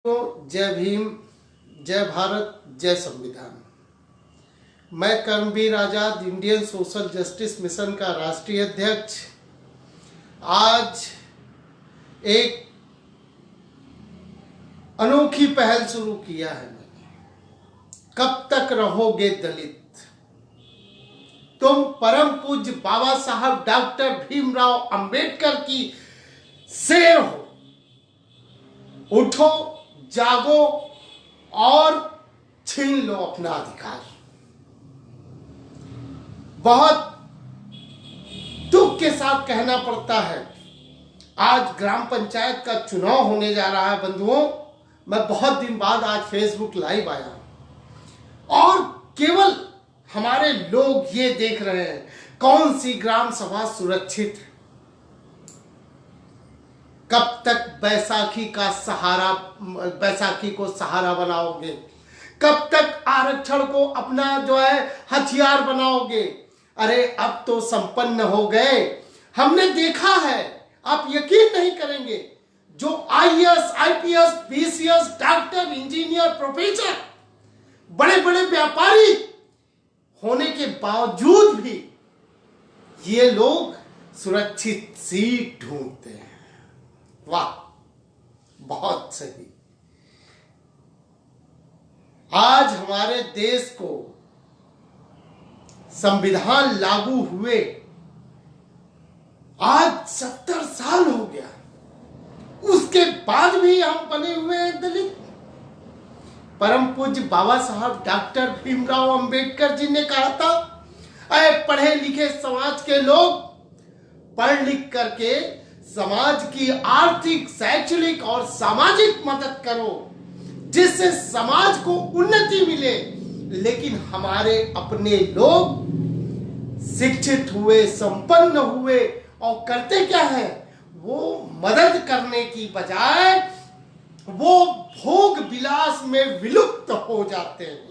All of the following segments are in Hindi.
तो जय भीम, जय भारत, जय संविधान। मैं कर्मवीर आजाद इंडियन सोशल जस्टिस मिशन का राष्ट्रीय अध्यक्ष आज एक अनोखी पहल शुरू किया है। मैंने कब तक रहोगे दलित, तुम परम पूज्य बाबा साहब डॉक्टर भीमराव अंबेडकर की शेर हो। उठो, जागो और छीन लो अपना अधिकार। बहुत दुख के साथ कहना पड़ता है, आज ग्राम पंचायत का चुनाव होने जा रहा है। बंधुओं, मैं बहुत दिन बाद आज फेसबुक लाइव आया और केवल हमारे लोग ये देख रहे हैं कौन सी ग्राम सभा सुरक्षित है। कब तक बैसाखी को सहारा बनाओगे? कब तक आरक्षण को अपना हथियार बनाओगे? अरे अब तो संपन्न हो गए। हमने देखा है, आप यकीन नहीं करेंगे, जो IAS, IPS, BCS, doctor, engineer, professor, बड़े बड़े व्यापारी होने के बावजूद भी ये लोग सुरक्षित सीट ढूंढते हैं। वाह, बहुत सही। आज हमारे देश को संविधान लागू हुए आज 70 साल हो गया, उसके बाद भी हम बने हुए हैं दलित। परम पूज्य बाबा साहब डॉक्टर भीमराव अंबेडकर जी ने कहा था, अरे पढ़े लिखे समाज के लोग पढ़ लिख करके समाज की आर्थिक, शैक्षणिक और सामाजिक मदद करो, जिससे समाज को उन्नति मिले। लेकिन हमारे अपने लोग शिक्षित हुए, संपन्न हुए और करते क्या है, वो मदद करने की बजाय वो भोग विलास में विलुप्त हो जाते हैं।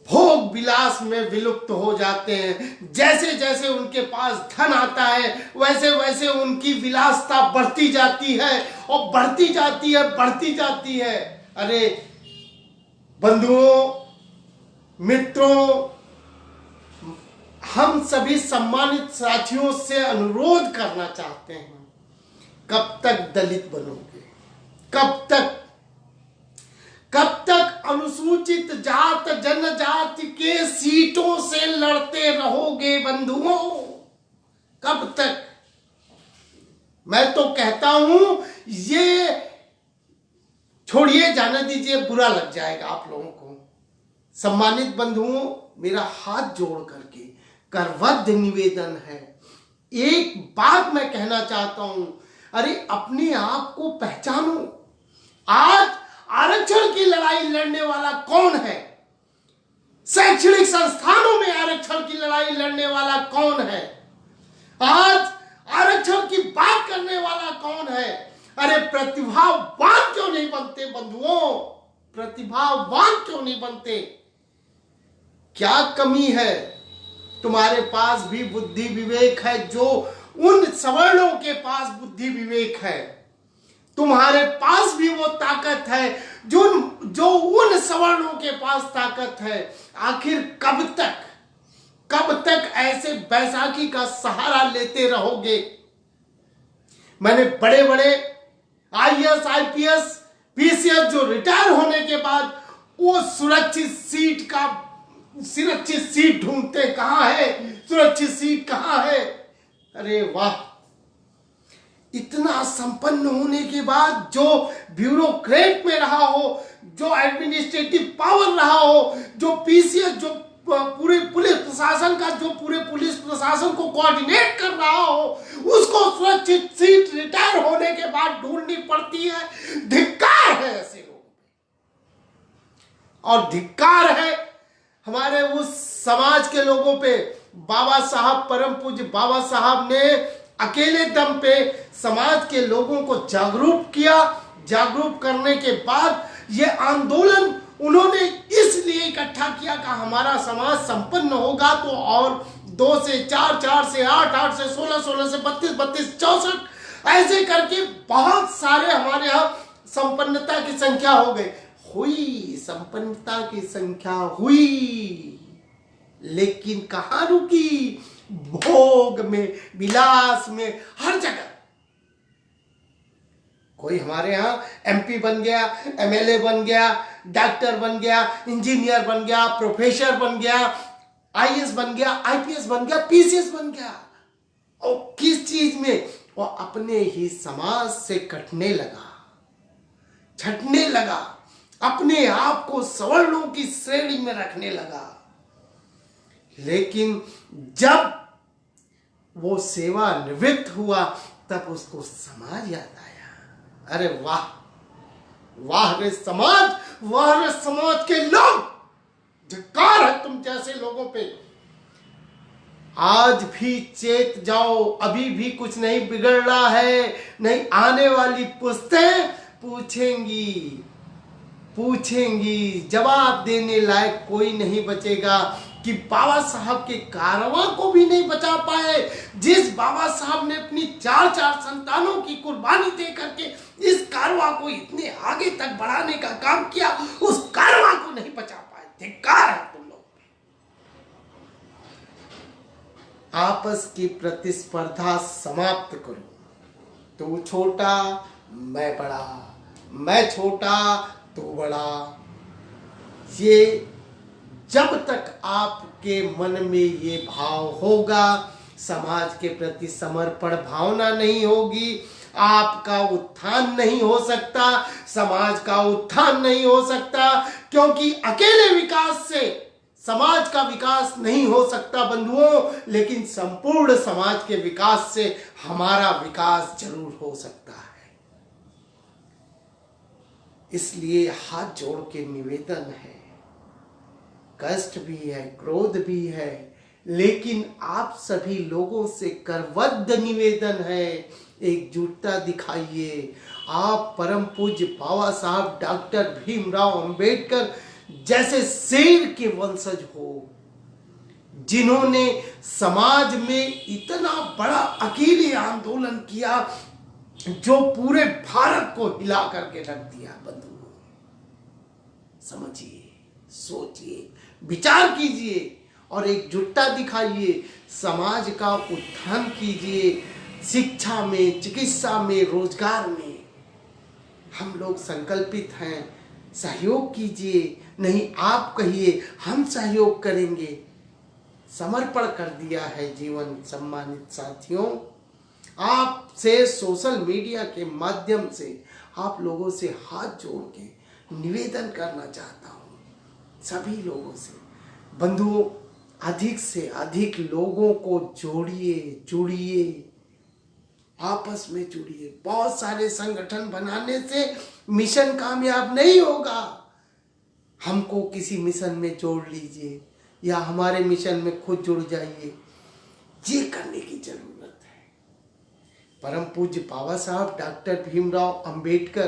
भोग विलास में विलुप्त हो जाते हैं। जैसे जैसे उनके पास धन आता है वैसे वैसे उनकी विलासता बढ़ती जाती है और बढ़ती जाती है, बढ़ती जाती है। अरे बंधुओं, मित्रों, हम सभी सम्मानित साथियों से अनुरोध करना चाहते हैं, कब तक दलित बनोगे? कब तक अनुसूचित जात जनजाति के सीटों से लड़ते रहोगे बंधुओं? कब तक? मैं तो कहता हूं, ये छोड़िए, जाने दीजिए, बुरा लग जाएगा आप लोगों को। सम्मानित बंधुओं, मेरा हाथ जोड़ करके करबद्ध निवेदन है, एक बात मैं कहना चाहता हूं, अरे अपने आप को पहचानो। आज आरक्षण की लड़ाई लड़ने वाला कौन है? शैक्षणिक संस्थानों में आरक्षण की लड़ाई लड़ने वाला कौन है? आज आरक्षण की बात करने वाला कौन है? अरे प्रतिभावान क्यों नहीं बनते बंधुओं? प्रतिभावान क्यों नहीं बनते? क्या कमी है? तुम्हारे पास भी बुद्धि विवेक है, जो उन सवर्णों के पास बुद्धि विवेक है। तुम्हारे पास भी वो ताकत है जो उन सवर्णों के पास ताकत है। आखिर कब तक ऐसे बैसाखी का सहारा लेते रहोगे? मैंने बड़े बड़े आईएएस, आईपीएस, बीसीएस जो रिटायर होने के बाद वो सुरक्षित सीट ढूंढते, कहां है सुरक्षित सीट, कहां है? अरे वाह, इतना संपन्न होने के बाद जो ब्यूरोक्रेट में रहा हो, जो एडमिनिस्ट्रेटिव पावर रहा हो, जो पीसीएस, जो पूरे पुलिस प्रशासन का, जो पूरे पुलिस प्रशासन को कोऑर्डिनेट कर रहा हो, उसको सुरक्षित सीट रिटायर होने के बाद ढूंढनी पड़ती है। धिक्कार है ऐसे लोगों पे, और धिक्कार है हमारे उस समाज के लोगों पे। बाबा साहब, परम पूज्य बाबा साहब ने अकेले दम पे समाज के लोगों को जागरूक किया। जागरूक करने के बाद ये आंदोलन उन्होंने इसलिए इकट्ठा किया कि हमारा समाज संपन्न होगा तो और 2 से 4, 4 से 8, 8 से 16, 16 से 32, 32 64 ऐसे करके बहुत सारे हमारे यहाँ संपन्नता की संख्या हो गई, हुई संपन्नता की संख्या हुई, लेकिन कहां रुकी? भोग में, विलास में, हर जगह। कोई हमारे यहां एमपी बन गया, एमएलए बन गया, डॉक्टर बन गया, इंजीनियर बन गया, प्रोफेसर बन गया, आईएएस बन गया, आईपीएस बन गया, पीसीएस बन गया, और किस चीज में? वो अपने ही समाज से कटने लगा, छटने लगा, अपने आप को सवर्णों की श्रेणी में रखने लगा। लेकिन जब वो सेवा निवृत्त हुआ तब उसको समाज याद आया। अरे वाह, वाह रे समाज, वाह रे समाज के लोग, धिक्कार है तुम जैसे लोगों पे। आज भी चेत जाओ, अभी भी कुछ नहीं बिगड़ रहा है, नहीं आने वाली पुश्तें पूछेंगी, जवाब देने लायक कोई नहीं बचेगा कि बाबा साहब के कारवां को भी नहीं बचा पाए। जिस बाबा साहब ने अपनी चार संतानों की कुर्बानी दे करके इस कारवां को इतने आगे तक बढ़ाने का काम किया, उस कारवां को नहीं बचा पाए। धिक्कार है तुम लोग। आपस की प्रतिस्पर्धा समाप्त करो। तू छोटा मैं बड़ा, मैं छोटा तू बड़ा। ये जब तक आपके मन में ये भाव होगा, समाज के प्रति समर्पण भावना नहीं होगी, आपका उत्थान नहीं हो सकता, समाज का उत्थान नहीं हो सकता। क्योंकि अकेले विकास से समाज का विकास नहीं हो सकता बंधुओं, लेकिन संपूर्ण समाज के विकास से हमारा विकास जरूर हो सकता है। इसलिए हाथ जोड़ के निवेदन है, कष्ट भी है, क्रोध भी है, लेकिन आप सभी लोगों से करबद्ध निवेदन है, एकजुटता दिखाइए। आप परम पूज्य बाबा साहब डॉक्टर भीमराव अंबेडकर जैसे शेर के वंशज हो, जिन्होंने समाज में इतना बड़ा अकेले आंदोलन किया जो पूरे भारत को हिला करके रख दिया। बंधुओं, समझिए, सोचिए, विचार कीजिए और एकजुटता दिखाइए। समाज का उत्थान कीजिए। शिक्षा में, चिकित्सा में, रोजगार में हम लोग संकल्पित हैं। सहयोग कीजिए, नहीं आप कहिए हम सहयोग करेंगे। समर्पण कर दिया है जीवन। सम्मानित साथियों, आपसे सोशल मीडिया के माध्यम से आप लोगों से हाथ जोड़ के निवेदन करना चाहता हूँ, सभी लोगों से। बंधुओं, अधिक से अधिक लोगों को जुड़िए, आपस में जुड़िए। बहुत सारे संगठन बनाने से मिशन कामयाब नहीं होगा। हमको किसी मिशन में जोड़ लीजिए या हमारे मिशन में खुद जुड़ जाइए, ये करने की जरूरत है। परम पूज्य बाबा साहब डॉक्टर भीमराव अंबेडकर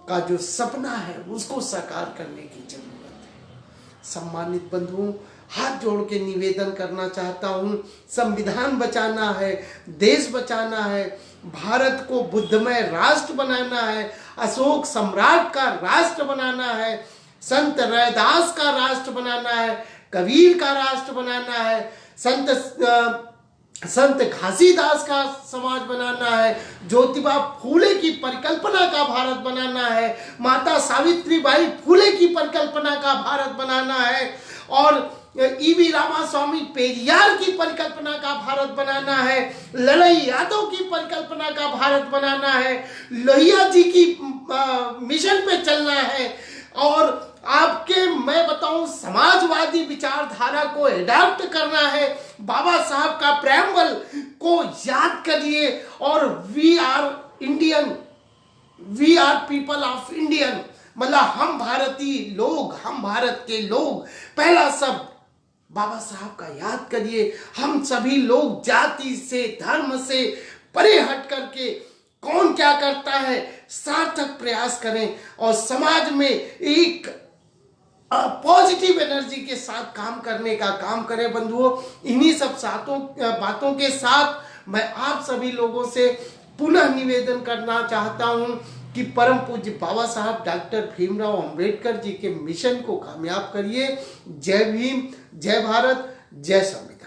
का जो सपना है उसको साकार करने की जरूरत है। सम्मानित बंधुओं, हाथ जोड़ के निवेदन करना चाहता हूँ। संविधान बचाना है, देश बचाना है, भारत को बुद्धमय राष्ट्र बनाना है, अशोक सम्राट का राष्ट्र बनाना है, संत रैदास का राष्ट्र बनाना है, कबीर का राष्ट्र बनाना है, संत घासीदास का समाज बनाना है, ज्योतिबा फूले की परिकल्पना का भारत बनाना है, माता सावित्रीबाई फूले की परिकल्पना का भारत बनाना है, और ईवी रामास्वामी पेरियार की परिकल्पना का भारत बनाना है, लड़ई यादव की परिकल्पना का भारत बनाना है, लोहिया जी की मिशन पे चलना है, और आपके मैं बताऊं समाजवादी विचारधारा को एडॉप्ट करना है। बाबा साहब का प्रेम्बल को याद करिए और we are Indian, we are people of Indian, मतलब हम भारतीय लोग, हम भारत के लोग। पहला शब्द बाबा साहब का याद करिए। हम सभी लोग जाति से, धर्म से परे हट करके कौन क्या करता है सार्थक प्रयास करें और समाज में एक पॉजिटिव एनर्जी के साथ काम करने का काम करें। बंधुओं, इन्हीं सब बातों के साथ मैं आप सभी लोगों से पुनः निवेदन करना चाहता हूं कि परम पूज्य बाबा साहब डॉक्टर भीमराव अंबेडकर जी के मिशन को कामयाब करिए। जय भीम, जय भारत, जय संविधान।